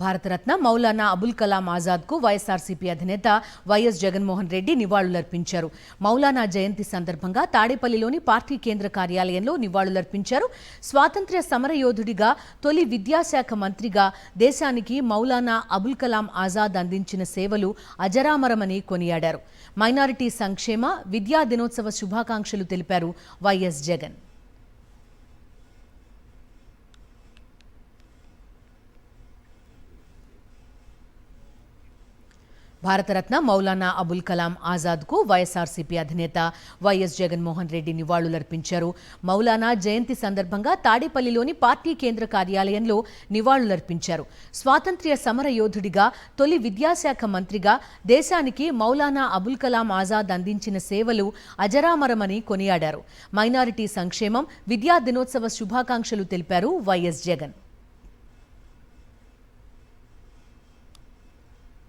భారతరత్న మౌలానా అబుల్ కలాం ఆజాద్కు వైఎస్ఆర్సీపీ అధినేత వైఎస్ జగన్మోహన్ రెడ్డి నివాళులర్పించారు. మౌలానా జయంతి సందర్భంగా తాడేపల్లిలోని పార్టీ కేంద్ర కార్యాలయంలో నివాళులర్పించారు. స్వాతంత్ర్య సమరయోధుడిగా, తొలి విద్యాశాఖ మంత్రిగా దేశానికి మౌలానా అబుల్ కలాం ఆజాద్ అందించిన సేవలు అజరామరమని కొనియాడారు. మైనారిటీ సంక్షేమ, విద్యా దినోత్సవ శుభాకాంక్షలు తెలిపారు వైఎస్ జగన్. భారతరత్న మౌలానా అబుల్ కలాం ఆజాద్కు వైఎస్ఆర్సీపీ అధినేత వైఎస్ జగన్మోహన్ రెడ్డి నివాళులర్పించారు. మౌలానా జయంతి సందర్భంగా తాడేపల్లిలోని పార్టీ కేంద్ర కార్యాలయంలో నివాళులర్పించారు. స్వాతంత్ర్య సమర యోధుడిగా, తొలి విద్యాశాఖ మంత్రిగా దేశానికి మౌలానా అబుల్ కలాం ఆజాద్ అందించిన సేవలు అజరామరమని కొనియాడారు. మైనారిటీ సంక్షేమం, విద్యా దినోత్సవ శుభాకాంక్షలు తెలిపారు వైఎస్ జగన్.